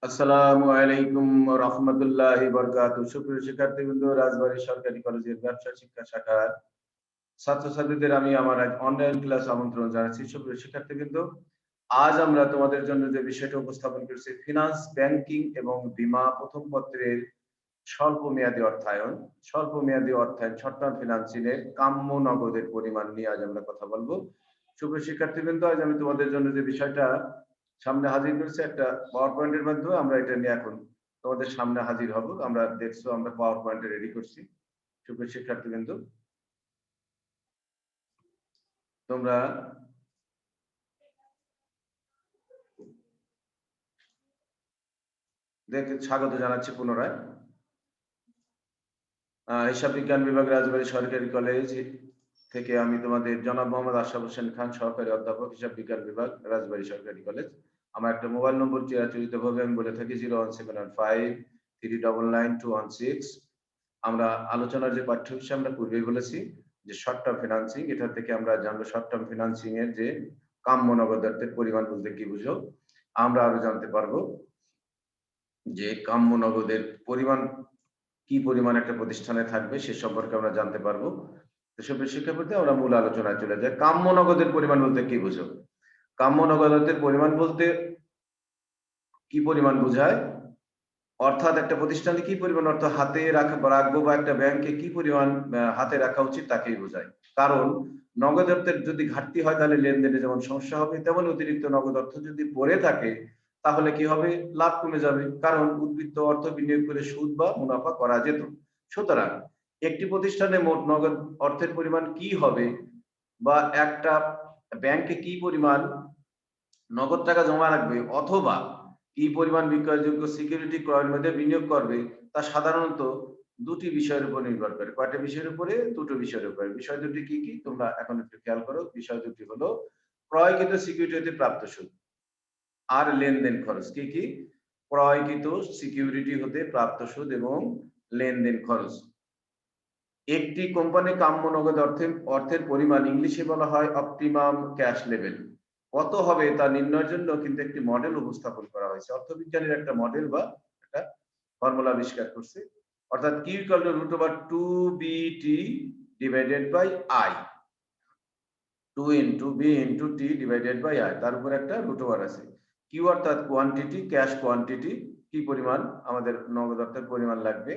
আসসালামু আলাইকুম ওয়া রাহমাতুল্লাহি ওয়া বারাকাতুহু। সুপ্রিয় শিক্ষার্থীবৃন্দ, রাজবাড়ী সরকারি কলেজের ব্যবসা শিক্ষা শাখার ছাত্রছাত্রীদের আমি আমার এক অনলাইন ক্লাস আমন্ত্রণ জানাচ্ছি। সুপ্রিয় শিক্ষার্থীবৃন্দ, আজ আমরা তোমাদের জন্য যে বিষয়টা উপস্থাপন করছি, ফিনান্স, ব্যাংকিং এবং বীমা প্রথম পত্রের স্বল্প মেয়াদী অর্থায়ন শর্ট টার্ম ফিন্যান্সিং এর কাম্য নগদের পরিমাণ নিয়ে আজ আমরা কথা বলবো। সুপ্রিয় শিক্ষার্থীবৃন্দ, আজ আমি তোমাদের জন্য যে বিষয়টা সামনে হাজির করেছি, একটা পাওয়ার পয়েন্টের মাধ্যমে আমরা এটা নিয়ে এখন তোমাদের সামনে হাজির হব। আমরা দেখছো আমরা পাওয়ার পয়েন্টে রেডি করছি। সুপ্রিয় শিক্ষার্থীবৃন্দ, তোমরা স্বাগত জানাচ্ছি পুনরায়। হিসাব বিজ্ঞান বিভাগ, রাজবাড়ী সরকারি কলেজ থেকে আমি তোমাদের জনাব মোহাম্মদ আশরাফ হোসেন খান, সহকারী অধ্যাপক, হিসাব বিজ্ঞান বিভাগ, রাজবাড়ী সরকারি কলেজ। আমার একটা মোবাইল নম্বর চিরাচরিতভাবে আমি বলে থাকি 01715399216। আমরা আলোচনার যে পাঠ্য বিষয় আমরা পূর্বেই বলেছি যে শর্ট টার্ম ফিন্যান্সিং, এটা থেকে আমরা জানবো শর্ট টার্ম ফিন্যান্সিং এর যে কাম্য নগদ অর্থের পরিমাণ বলতে কি বুঝো। আমরা আরো জানতে পারবো যে কাম্য নগদের পরিমাণ কি পরিমাণ একটা প্রতিষ্ঠানে থাকবে সে সম্পর্কে আমরা জানতে পারবো। এসব শিক্ষার্থী, আমরা মূল আলোচনায় চলে যাই। কাম্য নগদের পরিমাণ বলতে কি বুঝো? কাম্য নগদের পরিমাণ বলতে কি পরিমাণ বোঝায়, অর্থাৎ একটা প্রতিষ্ঠানে কি পরিমাণ অর্থ হাতে রাখবো বা একটা ব্যাংকে কি পরিমাণ হাতে রাখা উচিত তাকেই বোঝায়। কারণ নগদ অর্থের যদি ঘাটতি হয় তাহলে লেনদেনে যেমন সমস্যা হবে, তেমন অতিরিক্ত নগদ অর্থ যদি পড়ে থাকে তাহলে কি হবে, লাভ কমে যাবে। কারণ উদ্বৃত্ত অর্থ বিনিয়োগ করে সুদ বা মুনাফা করা যেত। সুতরাং একটি প্রতিষ্ঠানে মোট নগদ অর্থের পরিমাণ কি হবে, বা একটা ব্যাংকে কি পরিমাণ নগদ টাকা জমা রাখবে, অথবা কি পরিমাণ বিক্রয়যোগ্য সিকিউরিটি ক্রয়ের মধ্যে বিনিয়োগ করবে, তা সাধারণত দুটি বিষয়ের উপর নির্ভর করে। কয়টা বিষয়ের উপরে? দুটো বিষয়ের উপরে। বিষয় দুটি কি কি তোমরা এখন একটু খেয়াল করো। বিষয় দুটি হলো ক্রয়কৃত সিকিউরিটি হতে প্রাপ্ত সুদ আর লেনদেন খরচ। কি কি? ক্রয়কৃত সিকিউরিটি হতে প্রাপ্ত সুদ এবং লেনদেন খরচ। একটি কোম্পানি কাম্য নগদ অর্থের পরিমাণ ইংলিশে বলা হয় অপটিমাম ক্যাশ লেভেল। কত হবে তা নির্ণয়ের জন্য কিন্তু একটি মডেল উপস্থাপন করা হয়েছে। অর্থবিজ্ঞানের একটা মডেল বা একটা ফর্মুলা আবিষ্কার করছে। অর্থাৎ Q equal to root over 2BT divided by I, 2 into B into T divided by I, তার উপর একটা রুট ওভার আছে। কিউ অর্থাৎ কোয়ান্টিটি, ক্যাশ কোয়ান্টিটি, কি পরিমাণ আমাদের নগদ অর্থের পরিমাণ লাগবে।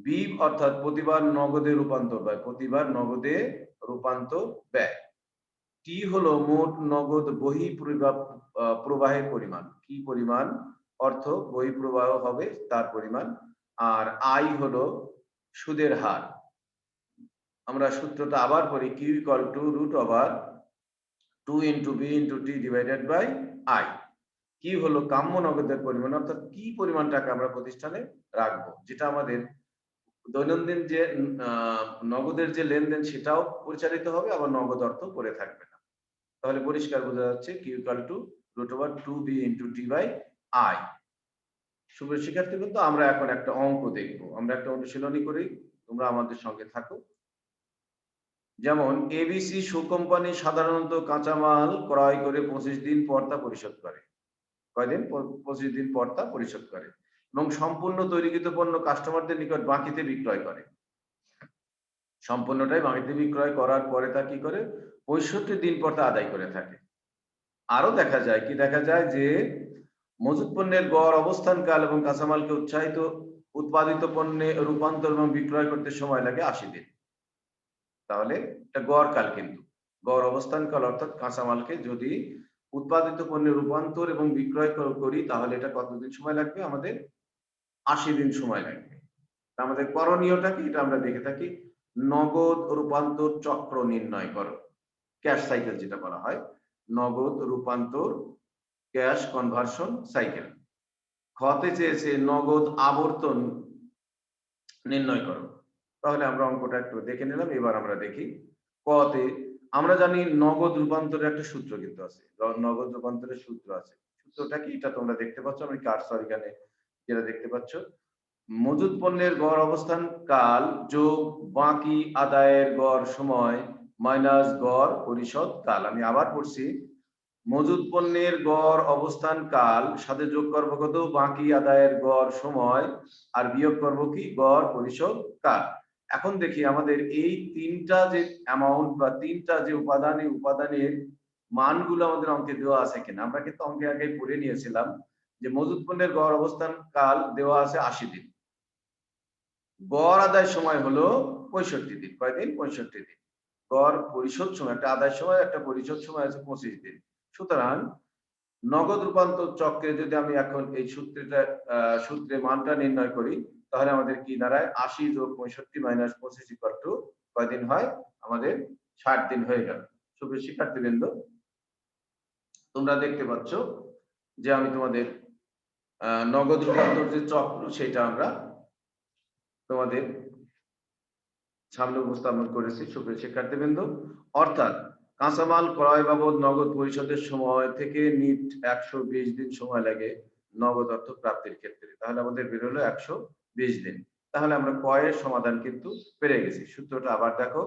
বি অর্থাৎ প্রতিবার নগদে রূপান্তর ব্যয়, প্রতিবার নগদে রূপান্তর ব্যয়। টি হলো মোট নগদ প্রবাহের পরিমাণ, কি পরিমাণ অর্থ বহিঃপ্রবাহ হবে তার পরিমাণ। আর আই হলো সুদের হার। আমরা সূত্রটা আবার পড়ি, Q equal to root over 2 into B into T divided by I. কি হলো কাম্য নগদের পরিমাণ, অর্থাৎ কি পরিমাণ টাকা আমরা প্রতিষ্ঠানে রাখবো, যেটা আমাদের দৈনন্দিন যে নগদের যে লেনদেন সেটাও পরিচালিত হবে, আবার নগদ অর্থ পড়ে থাকবে না। তাহলে পরিষ্কার বোঝা যাচ্ছে Q equal to root over 2b into T by I. সুপ্রিয় শিক্ষার্থী, কিন্তু আমরা এখন একটা অঙ্ক দেখব, আমরা একটা অনুশীলনী করি, তোমরা আমাদের সঙ্গে থাকো। যেমন এবিসি শু কোম্পানি সাধারণত কাঁচামাল ক্রয় করে 25 দিন পর তা পরিশোধ করে। কয়দিন? 25 দিন পর তা পরিশোধ করে এবং সম্পূর্ণ তৈরিকৃত পণ্য কাস্টমারদের নিকট বাকিতে বিক্রয় করে। সম্পূর্ণটাই বাকিতে বিক্রয় করার পরে তা কি করে, 65 দিন পর তা আদায় করে থাকে। আরো দেখা যায় কি, দেখা যায় যে মজুত পণ্যের গড় অবস্থানকাল এবং কাঁচামালকে উৎপাদিত পণ্যে রূপান্তর এবং বিক্রয় করতে সময় লাগে 80 দিন। তাহলে এটা গড় কাল, কিন্তু গড় অবস্থানকাল অর্থাৎ কাঁচামালকে যদি উৎপাদিত পণ্যে রূপান্তর এবং বিক্রয় করি তাহলে এটা কতদিন সময় লাগবে? আমাদের 80 দিন সময় লাগবে। আমাদের করণীয়টা কি, এটা আমরা দেখে থাকি, নগদ রূপান্তর চক্র নির্ণয় করো, ক্যাশ সাইকেল যেটা বলা হয়, নগদ রূপান্তর ক্যাশ কনভার্সন সাইকেল। খতে চেয়েছে নগদ আবর্তন নির্ণয় করো। তাহলে আমরা অঙ্কটা একটু দেখে নিলাম, এবার আমরা দেখি কতে। আমরা জানি নগদ রূপান্তরের একটা সূত্র কিন্তু আছে, নগদ রূপান্তরের সূত্র আছে। সূত্রটা কি, এটা তোমরা দেখতে পাচ্ছ, আমি কার্সর এখানে যেটা দেখতে পাচ্ছ, মজুত পণ্যের গড় অবস্থান কাল যোগ বাকি আদায়ের গড় সময় মাইনাস গড় পরিশোধ কাল। আমি আবার পড়ছি, মজুদ পণ্যের গড় অবস্থান কাল সাথে যোগ করব কত, বাকি আদায়ের গড় সময়, আর বিয়োগ করব কি, গড় পরিশোধ কাল। এখন দেখি আমাদের এই তিনটা যে অ্যামাউন্ট বা তিনটা যে উপাদান, এই উপাদানের মানগুলো আমাদের অঙ্কে দেওয়া আছে কিনা। আমরা কিন্তু অঙ্কে আগে পড়ে নিয়েছিলাম যে মজুদ পণ্যের গড় অবস্থান কাল দেওয়া আছে 80 দিন, গড় আদায় সময় হলো 65 দিন। কয়দিন? 65 দিন। গড় পরিশোধ সময়, একটা আদায় সময় একটা পরিশোধ সময় আছে 25 দিন। সুতরাং নগদ রূপান্তর চক্রে যদি আমি এখন এই সূত্রে মানটা নির্ণয় করি, তাহলে আমাদের কি দাঁড়ায়, 80 যোগ 65 মাইনাস 25 ইকুয়াল টু কয়দিন হয়, আমাদের 60 দিন হয়ে গেল। সুপ্রিয় শিক্ষার্থীবৃন্দ, তোমরা দেখতে পাচ্ছ যে আমি তোমাদের নগদ রূপান্তর যে চক্র সেটা আমরা তোমাদের সামনে উপস্থাপন করেছি। সুপ্রিয় শিক্ষার্থীবৃন্দ, অর্থাৎ কাঁচামাল ক্রয় বাবদ নগদ পরিশোধের সময় থেকে নিট 120 দিন সময় লাগে নগদ অর্থ প্রাপ্তির ক্ষেত্রে। তাহলে আমাদের বের হলো 120 দিন। তাহলে আমরা ক্রয়ের সমাধান কিন্তু পেরে গেছি। সূত্রটা আবার দেখো,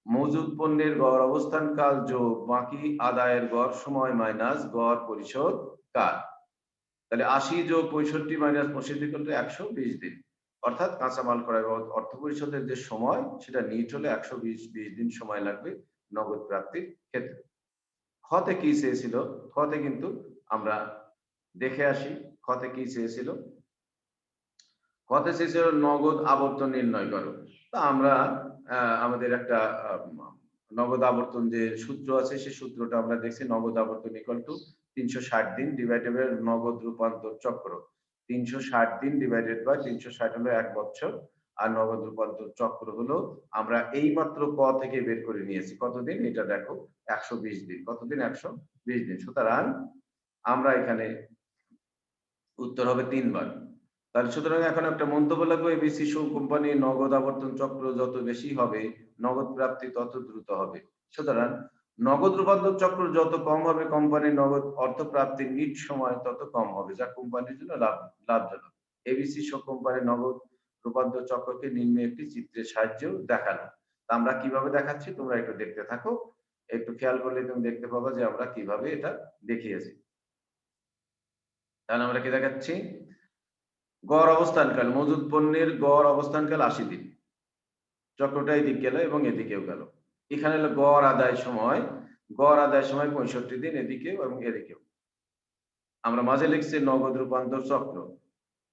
মজুদ পণ্যের গড় অবস্থান কাল যোগ বাকি আদায়ের গড় সময় মাইনাস গড় পরিশোধ কাল। তাহলে 80 যোগ 65 মাইনাস 65 করলে 120 দিন। অর্থাৎ কাঁচামাল ক্রয় বাবদ অর্থ পরিশোধের যে সময় সেটা নিট হলে 120 দিন সময় লাগবে নগদ প্রাপ্তির ক্ষেত্রে। খতে কি চেয়েছিল, খতে কিন্তু আমরা দেখে আসি খতে কি চেয়েছিল। খতে চেয়েছিল নগদ আবর্তন নির্ণয় করো। তা আমরা আমাদের একটা নগদ আবর্তন যে সূত্র আছে সেই সূত্রটা আমরা দেখছি, নগদ আবর্তন ইকুয়াল টু 360 দিন ডিভাইডেড বাই নগদ রূপান্তর চক্র। 360 দিন ডিভাইডেড বাই 360 হলো 1 বছর, আর নগদ রূপান্তর চক্র হলো আমরা এই মাত্র ক থেকে বের করে নিয়েছি কতদিন, এটা দেখো 120 দিন। কতদিন? 120 দিন। সুতরাং আমরা এখানে উত্তর হবে 3 বার। তাহলে সুতরাং এখন একটা মন্তব্য লাগবে, এবিসি শো কোম্পানি নগদ আবর্তন চক্র যত বেশি হবে নগদ প্রাপ্তি তত দ্রুত হবে। সুতরাং নগদ রূপান্তর চক্র যত কম হবে কোম্পানির নগদ অর্থ প্রাপ্তির নিট সময় তত কম হবে, যা কোম্পানির জন্য লাভজনক। এবিসি শো কোম্পানির নগদ রূপান্তর চক্রকে নিম্নে একটি চিত্রের সাহায্যেও দেখানো। আমরা কিভাবে দেখাচ্ছি তোমরা একটু দেখতে থাকো, একটু খেয়াল করলে তুমি দেখতে পাবা যে আমরা কিভাবে এটা দেখিয়েছি। তাহলে আমরা কি দেখাচ্ছি, গড় অবস্থানকাল, মজুদ পণ্যের গড় অবস্থানকাল 80 দিন, চক্রটা এদিক গেল এবং এদিকেও গেল। এখানে হলো গড় আদায় সময়, গড় আদায় সময় 65 দিন এদিকেও এবং এদিকেও। আমরা মাঝে লিখছি নগদ রূপান্তর চক্র,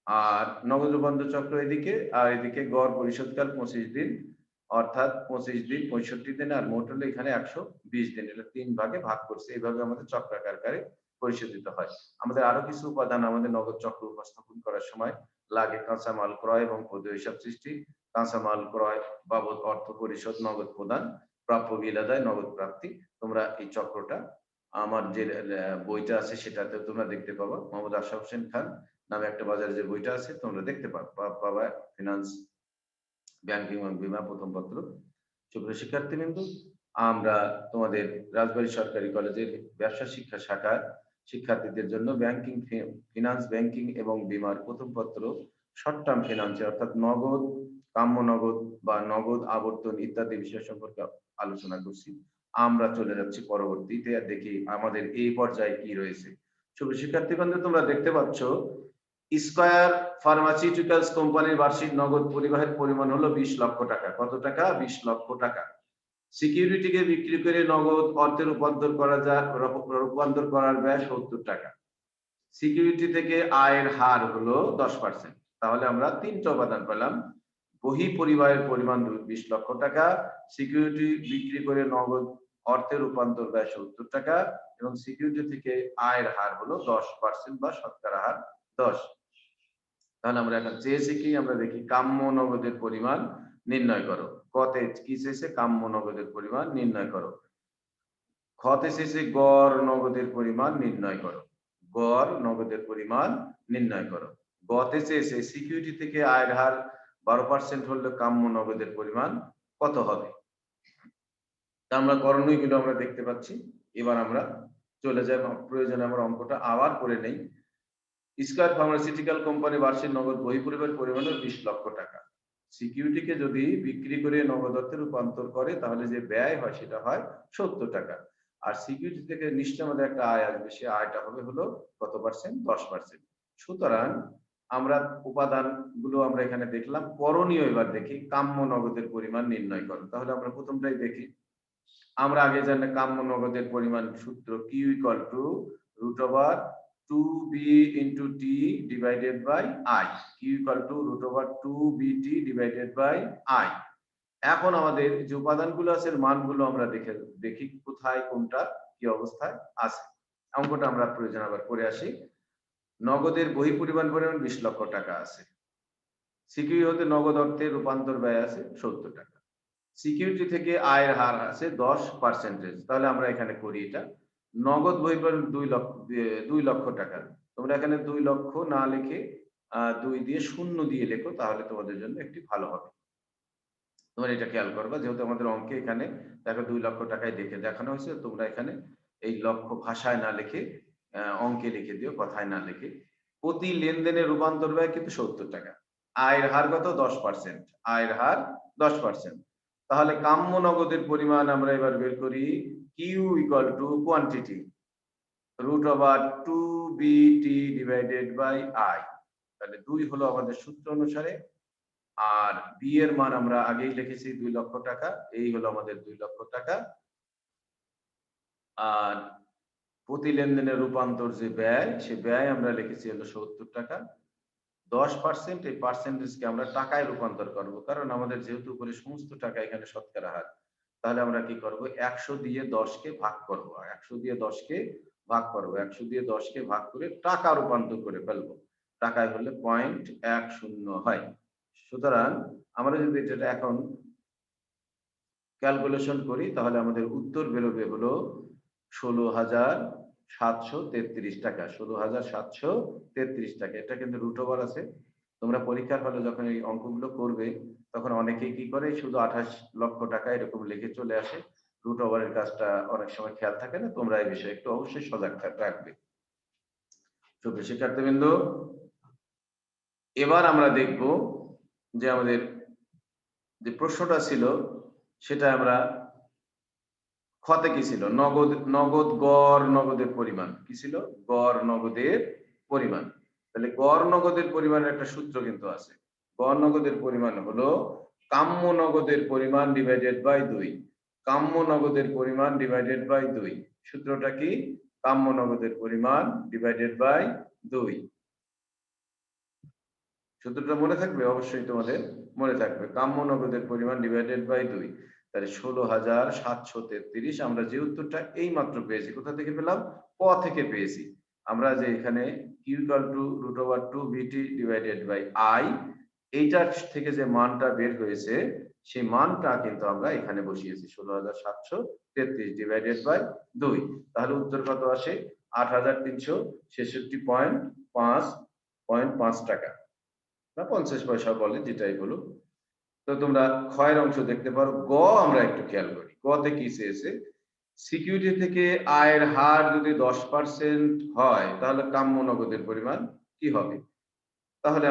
আর নগদ রূপান্তর চক্র এদিকে, আর এদিকে গড় পরিশোধকাল 25 দিন, অর্থাৎ 25 দিন 65 দিন, আর মোট হলো এখানে 120 দিন। এটা 3 ভাগে ভাগ করছে, এইভাবে আমাদের চক্রাকারে পরিশোধিত হয়। আমাদের আরো কিছু উপাদান আমাদের নগদ চক্র উপস্থাপন করার সময় লাগে, কাঁচামাল ক্রয় এবং পদ্য হিসাব সৃষ্টি, কাঁচামাল ক্রয় বাবদ অর্থ পরিশোধ, নগদ প্রদান, প্রাপ্য বিল আদায়, নগদ প্রাপ্তি। তোমরা এই চক্রটা আমার যে বইটা আছে সেটাতে তোমরা দেখতে পাবা, মোহাম্মদ আশরাফ হোসেন খান নামে একটা বাজারে যে বইটা আছে তোমরা দেখতে পাবা, ফিনান্স ব্যাংকিং এবং বীমা প্রথম পত্র। সুপ্রিয় শিক্ষার্থীবৃন্দ, আমরা তোমাদের রাজবাড়ী সরকারি কলেজের ব্যবসা শিক্ষা শাখার শিক্ষার্থীদের জন্য ব্যাংকিং, ফিনান্স ব্যাংকিং এবং বীমার প্রথম পত্র, শর্ট টার্ম ফিনান্সে অর্থাৎ নগদ, কাম্য নগদ বা নগদ আবর্তন ইত্যাদি বিষয় সম্পর্কে আলোচনা করছি। আমরা চলে যাচ্ছি পরবর্তীতে, আর দেখি আমাদের এই পর্যায়ে কি রয়েছে। সুপ্রিয় শিক্ষার্থীবৃন্দ, তোমরা দেখতে পাচ্ছ স্কয়ার ফার্মাসিউটিক্যালস কোম্পানির বার্ষিক নগদ পরিবাহের পরিমাণ হলো 20 লক্ষ টাকা। কত টাকা? 20 লক্ষ টাকা। সিকিউরিটিকে বিক্রি করে নগদ অর্থে রূপান্তর করার ব্যয় 70 টাকা। সিকিউরিটি থেকে আয়ের হার হলো 10%। তাহলে আমরা তিনটা উপাদান পেলাম, বহি পরিবাহের পরিমাণ 20 লক্ষ টাকা, সিকিউরিটি বিক্রি করে নগদ অর্থে রূপান্তর ব্যয় 70 টাকা, এবং সিকিউরিটি থেকে আয়ের হার হলো 10% বা শতকরা হার 10। তাহলে আমরা এখন চেয়েছি কি, আমরা দেখি কাম্য নগদের পরিমাণ নির্ণয় করো। কতে কি চেয়েছে? কাম্য নগদের পরিমাণ নির্ণয় করো। খতে চেয়েছে গড় নগদের পরিমাণ নির্ণয় করো। গড় নগদের পরিমাণ নির্ণয় করো। গতে চেয়েছে সিকিউরিটি থেকে আয়ের হার 12% হলে কাম্য নগদের পরিমাণ কত হবে। তা আমরা করণীয়গুলো আমরা দেখতে পাচ্ছি। এবার আমরা চলে যাই, প্রয়োজনে আমরা অঙ্কটা আবার করে নেই। স্কয়ার ফার্মাসিউটিক্যাল কোম্পানি বার্ষিক নগদ বহিঃপরিবাহের পরিমাণ 20 লক্ষ টাকা। সিকিউরিটিকে যদি বিক্রি করে নগদ অর্থে রূপান্তর করে তাহলে যে ব্যয় হয় সেটা হয় 70 টাকা। আর সিকিউরিটি থেকে নিশ্চয় আমাদের একটা আয় আসবে, সে আয়টা হবে হলো কত পার্সেন্ট? 10%। সুতরাং আমরা উপাদান গুলো আমরা এখানে দেখলাম। করণীয় এবার দেখি কাম্য নগদের পরিমাণ নির্ণয় করো। তাহলে আমরা প্রথমটাই দেখি। আমরা আগে জানি কাম্য নগদের পরিমাণ সূত্র Q equal to root over 2b into T divided by I. Q equal to root over 2bt divided by I. এখন আমাদের যে উপাদানগুলো আছে মানগুলো আমরা দেখি কোথায় কোনটা কি অবস্থায় আছে। অঙ্কটা আমরা প্রয়োজন আবার করে আসি। নগদের বহি পরিমাণ 20 লক্ষ টাকা আছে। সিকিউরিটি হতে নগদ অর্থে রূপান্তর ব্যয় আছে 70 টাকা। সিকিউরিটি থেকে আয়ের হার আছে 10%। তাহলে আমরা এখানে করি এটা। নগদ বহির্ভূত 2 লক্ষ টাকা। তোমরা এখানে 2 লক্ষ না লিখে 2 দিয়ে শূন্য দিয়ে লেখো, তাহলে তোমাদের জন্য একটি ভালো হবে। তোমরা এটা খেয়াল করবা, যেহেতু আমাদের অঙ্কে এখানে দেখো 2 লক্ষ টাকায় দেখে দেখানো হয়েছে, তোমরা এখানে এই লক্ষ ভাষায় না লিখে অঙ্কে লিখে দিও, কথায় না লিখে। প্রতি লেনদেনের রূপান্তর ব্যয় কিন্তু 70 টাকা। আয়ের হার কত? 10%। আয়ের হার 10%। তাহলে কাম্য নগদের পরিমাণ আমরা এবার বের করি। Q equal to quantity root over 2bt divided by I. তাহলে 2 হলো আমাদের সূত্র অনুসারে, আর বি এর মান আমরা আগেই লিখেছি 2 লক্ষ টাকা। এই হলো আমাদের 2 লক্ষ টাকা। আর প্রতি লেনদেনের রূপান্তর যে ব্যয়, সে ব্যয় আমরা লিখেছি হলো 70 টাকা। 10%, এই পার্সেন্টেজকে আমরা টাকায় রূপান্তর করব, কারণ আমাদের যেহেতু উপরে সমস্ত টাকা এখানে শতকরা হার। তাহলে আমরা কি করব? 100 দিয়ে 10 কে ভাগ করব। 100 দিয়ে 10 কে ভাগ করব। 100 দিয়ে 10 কে ভাগ করে টাকা রূপান্তর করে ফেলবো। টাকায় হলে 0.10 হয়। সুতরাং আমরা যদি এটা এখন ক্যালকুলেশন করি, তাহলে আমাদের উত্তর বেরোবে হলো 16,733 টাকা। 16,733 টাকা। এটা কিন্তু রুট ওভার আছে। তোমরা পরীক্ষার হলে যখন এই অঙ্কগুলো করবে, তখন অনেকেই কি করে শুধু 28 লক্ষ টাকা এরকম লিখে চলে আসে। রুট ওভারের কাজটা অনেক সময় খেয়াল থাকে না। তোমরা এই বিষয়ে একটু অবশ্যই সজাগ রাখবে। সুপ্রিয় শিক্ষার্থীবৃন্দ, এবার আমরা দেখব যে আমাদের যে প্রশ্নটা ছিল সেটা আমরা খতে কি ছিল? নগদ গড় নগদের পরিমাণ কি ছিল? গড় নগদের পরিমাণ। তাহলে গড় নগদের পরিমাণের একটা সূত্র কিন্তু আছে। গড় নগদের পরিমাণ হলো কাম্য নগদের পরিমাণ ডিভাইডেড বাই 2। কাম্য নগদের পরিমাণ ডিভাইডেড বাই 2। সূত্রটা কি? কাম্য নগদের পরিমাণ ডিভাইডেড বাই 2। সূত্রটা মনে থাকবে? অবশ্যই তোমাদের মনে থাকবে। কাম্য নগদের পরিমাণ ডিভাইডেড বাই 2। তাহলে 16,733। আমরা যে উত্তরটা এই মাত্র পেয়েছি, কোথা থেকে পেলাম? ক থেকে পেয়েছি। আমরা যে এখানে Q equal to root over 2bt divided by I, এইটার থেকে যে মানটা বের হয়েছে, সেই মানটা কিন্তু আমরা এখানে বসিয়েছি 16,733 ডিভাইডেড বাই 2। তাহলে উত্তর কত আসে? 8,366.5 টাকা না 50 পয়সা বলে, যেটাই বলো। তো তোমরা ক্ষয়ের অংশ দেখতে পারো। গ আমরা একটু খেয়াল করি, গতে কি চেয়েছে? সিকিউরিটি থেকে আয়ের হার যদি 10% হয়, তাহলে কাম্য নগদের পরিমাণ কি হবে? তাহলে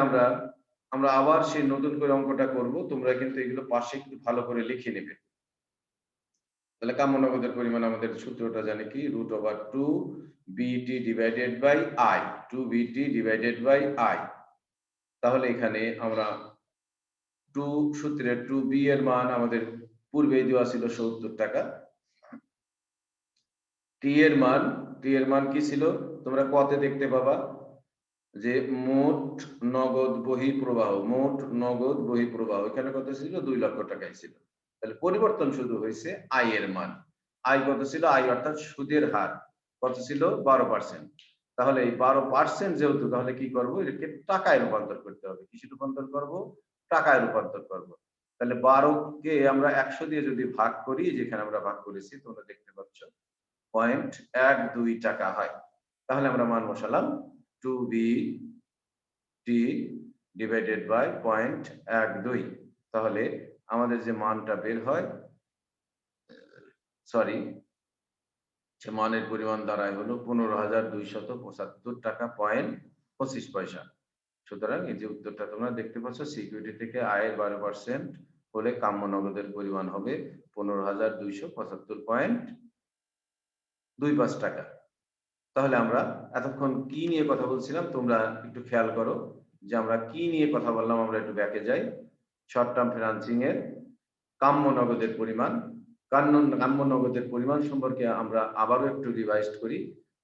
আমরা আবার সেই নতুন করে অঙ্কটা করব। তোমরা কিন্তু এগুলো পাশে একটু ভালো করে লিখে নেবে। তাহলে কাম্য নগদের পরিমাণ আমাদের সূত্রটা জানি কি? Root over 2bt divided by I. 2bt divided by I. তাহলে এখানে আমরা 2 সূত্রে 2b এর মান আমাদের পূর্বেই দেওয়া ছিল 70 টাকা। t এর মান কি ছিল? তোমরা কতে দেখতে পাবা যে মোট নগদ বহিঃপ্রবাহ। মোট নগদ বহিঃপ্রবাহ এখানে কত ছিল? 2 লক্ষ টাকাই ছিল। তাহলে পরিবর্তন শুধু হয়েছে আই এর মান। আই কত ছিল? আই অর্থাৎ সুদের হার কত ছিল? 12%। তাহলে এই 12% যেহেতু, তাহলে কি করব? এটাকে টাকায় রূপান্তর করতে হবে। কিসে রূপান্তর করব? টাকায় রূপান্তর করব। তাহলে 12 কে আমরা 100 দিয়ে যদি ভাগ করি, যেখানে আমরা ভাগ করেছি তোমরা দেখতে পাচ্ছ 0.12 টাকা হয়। তাহলে আমরা মান বসালাম 2bt ডিভাইডেড বাই 0.12। তাহলে আমাদের যে মানটা বের হয়, সরি, সে মানের পরিমাণ দাঁড়ায় হলো 15,275 টাকা 25 পয়সা। সুতরাং এই যে উত্তরটা তোমরা দেখতে পাচ্ছ, সিকিউরিটি থেকে আয়ের 12% হলে কাম্য নগদের পরিমাণ হবে 15,275 2-5 টাকা। তাহলে আমরা এতক্ষণ কি নিয়ে কথা বলছিলাম তোমরা একটু খেয়াল করো যে আমরা কি নিয়ে কথা বললাম। আমরা একটু ব্যাকে যাই। শর্ট টার্ম ফিন্যান্সিং এর কাম্য নগদের পরিমাণ, কাম্য নগদের পরিমাণ সম্পর্কে আমরা আবারও একটু রিভাইজড করি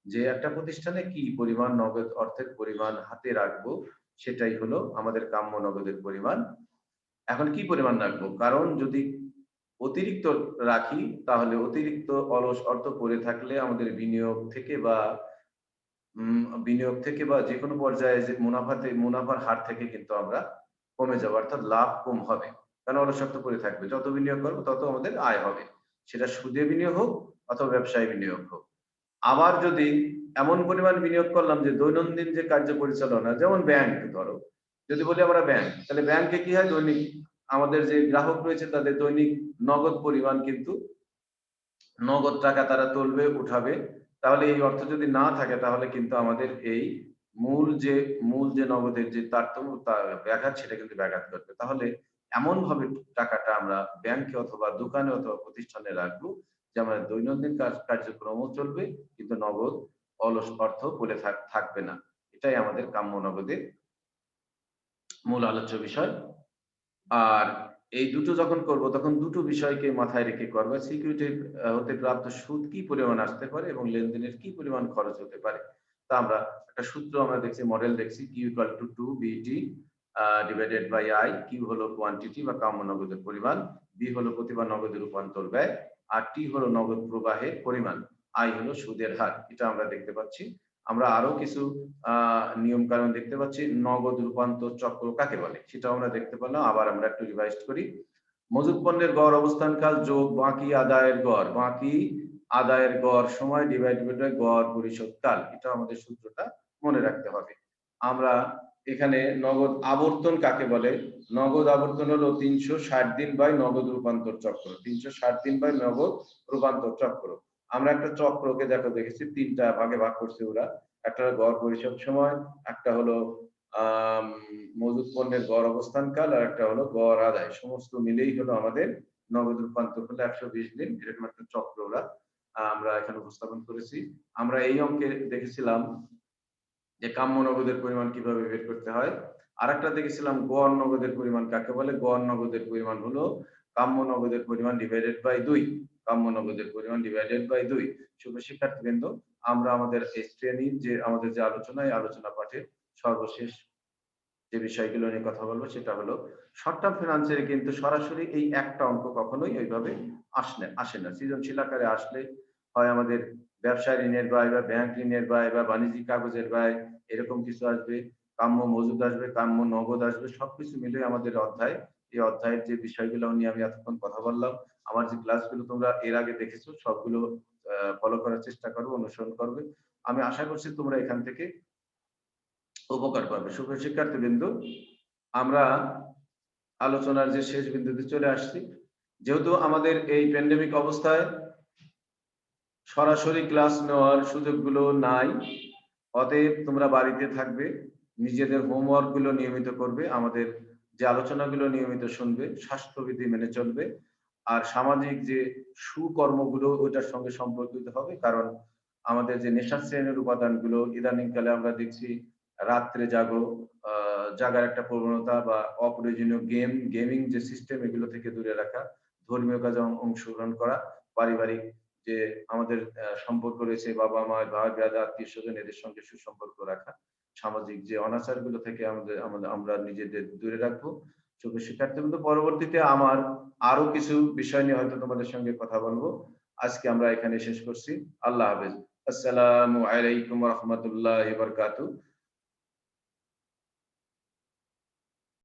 যে একটা প্রতিষ্ঠানে কি পরিমাণ নগদ অর্থের পরিমাণ হাতে রাখবো সেটাই হলো আমাদের কাম্য নগদের পরিমাণ। এখন কি পরিমাণ রাখবো? কারণ যদি অতিরিক্ত রাখি তাহলে অতিরিক্ত অলস অর্থ পড়ে থাকলে আমাদের বিনিয়োগ থেকে বা যেকোনো পর্যায়ে যে মুনাফার হার থেকে কিন্তু আমরা কমে যাবো। অর্থাৎ লাভ কম হবে। কারণ অলস অর্থ পড়ে থাকবে। যত বিনিয়োগ করবো তত আমাদের আয় হবে। সেটা সুদে বিনিয়োগ হোক অথবা ব্যবসায় বিনিয়োগ হোক। আবার যদি এমন পরিমাণ বিনিয়োগ করলাম যে দৈনন্দিন যে কার্য পরিচালনা, যেমন ব্যাংক ধরো, যদি বলি আমরা ব্যাংক, তাহলে ব্যাংকে কি হয়? দৈনিক আমাদের যে গ্রাহক রয়েছে তাদের দৈনিক নগদ পরিমাণ কিন্তু নগদ টাকা তারা তুলবে, উঠাবে। তাহলে এই অর্থ যদি না থাকে তাহলে কিন্তু আমাদের এই মূল যে নগদের যে তারতম্য ব্যাঘাত সেটা কিন্তু ব্যাঘাত ঘটবে। তাহলে এমনভাবে টাকাটা আমরা ব্যাংকে অথবা দোকানে অথবা প্রতিষ্ঠানে রাখবো যে আমাদের দৈনন্দিন কার্যক্রমও চলবে কিন্তু নগদ অলস অর্থ পড়ে থাকবে না। এটাই আমাদের কাম্য নগদের মূল আলোচ্য বিষয়। আর এই দুটো যখন করব তখন দুটো বিষয়কে মাথায় রেখে করব। সিকিউরিটি হতে প্রাপ্ত সুদ কি পরিমাণ আসতে পারে এবং লেনদেনের কি পরিমাণ খরচ হতে পারে। তা আমরা একটা সূত্র আমরা দেখছি, মডেল দেখছি, Q = 2 BT divided by I। Q হলো কোয়ান্টিটি বা কাম্য নগদের পরিমাণ, B হলো প্রতিবার নগদের রূপান্তর ব্যয়, আর T হলো নগদ প্রবাহের পরিমাণ, I হলো সুদের হার। এটা আমরা দেখতে পাচ্ছি। আমরা আরো কিছু নিয়ম কানুন দেখতে পাচ্ছি। নগদ রূপান্তর চক্র কাকে বলে সেটাও আমরা দেখতে পেলাম। আবার আমরা একটু রিভাইজ করি। মজুত পণ্যের গড় অবস্থানকাল যোগ বাকি আদায়ের গড় সময় ডিভাইডেড বাই গড় পরিশোধ কাল। এটা আমাদের সূত্রটা মনে রাখতে হবে। আমরা এখানে নগদ আবর্তন কাকে বলে? নগদ আবর্তন হলো 360 দিন বাই নগদ রূপান্তর চক্র। 360 দিন বাই নগদ রূপান্তর চক্র। আমরা একটা চক্রকে দেখেছি 3টা ভাগে ভাগ করছে ওরা। একটা হলো গড় পরিশোধ সময়, একটা হলো মজুত পণ্যের গড় অবস্থানকাল, আর একটা হলো গড় আদায়। সমস্ত মিলেই হলো আমাদের নগদ রূপান্তর হলো 120 দিন। এরকম একটা চক্র ওরা আমরা এখানে উপস্থাপন করেছি। আমরা এই অঙ্কে দেখেছিলাম যে কাম্য নগদের পরিমাণ কিভাবে বের করতে হয়। আরেকটা দেখেছিলাম গড় নগদের পরিমাণ কাকে বলে। গড় নগদের পরিমাণ হলো কাম্য নগদের পরিমাণ ডিভাইডেড বাই 2। কাম্য নগদের পরিমাণ ডিভাইডেড বাই 2। শুভ শিক্ষার্থীবৃন্দ, আমরা আমাদের এই শ্রেণীর যে আমাদের যে আলোচনা, এই আলোচনা পাঠে সর্বশেষ যে বিষয়গুলো নিয়ে কথা বলবো সেটা হলো শর্ট টার্ম ফিনান্সের কিন্তু সরাসরি এই একটা অঙ্ক কখনোই ওইভাবে আসে না। সৃজনশীল আকারে আসলে হয় আমাদের ব্যবসায় ঋণের ব্যয় বা ব্যাংক ঋণের ব্যয় বা বাণিজ্যিক কাগজের ব্যয়, এরকম কিছু আসবে। কাম্য মজুদ আসবে, কাম্য নগদ আসবে, সবকিছু মিলে আমাদের অধ্যায়। এই অধ্যায়ের যে বিষয়গুলো নিয়ে আমি এতক্ষণ কথা বললাম, আমার যে ক্লাসগুলো তোমরা এর আগে দেখেছো সবগুলো ফলো করার চেষ্টা করবে, অনুসরণ করবে। আমি আশা করছি তোমরা এখান থেকে উপকার পাবে। সুপ্রিয় শিক্ষার্থীবৃন্দ, আমরা আলোচনার যে শেষ বিন্দুতে চলে আসছি। যেহেতু আমাদের এই প্যান্ডেমিক অবস্থায় সরাসরি ক্লাস নেওয়ার সুযোগগুলো নাই, অতএব তোমরা বাড়িতে থাকবে, নিজেদের হোমওয়ার্ক গুলো নিয়মিত করবে, আমাদের যে আলোচনাগুলো নিয়মিত শুনবে, স্বাস্থ্যবিধি মেনে চলবে, আর সামাজিক যে সুকর্মগুলো ওইটার সঙ্গে সম্পর্কিত হবে। কারণ আমাদের যে নেশা শ্রেণীর উপাদানগুলো ইদানিং কালে আমরা দেখছি রাত্রে জাগার একটা প্রবণতা বা অপ্রয়োজনীয় গেমিং যে সিস্টেম, এগুলো থেকে দূরে রাখা, ধর্মীয় কাজে অংশগ্রহণ করা, পারিবারিক যে আমাদের সম্পর্ক রয়েছে বাবা মা ভাই দাদা আত্মীয় স্বজন এদের সঙ্গে সুসম্পর্ক রাখা, সামাজিক যে অনাচারগুলো থেকে আমরা নিজেদের দূরে রাখবো। শুধু শিক্ষার্থী বন্ধু, পরবর্তীতে আমার আরো কিছু বিষয় নিয়ে হয়তো তোমাদের সঙ্গে কথা বলবো। আজকে আমরা এখানে শেষ করছি। আল্লাহ হাফেজ। আসসালামু আলাইকুম ওয়া রাহমাতুল্লাহি ওয়া বারাকাতুহু।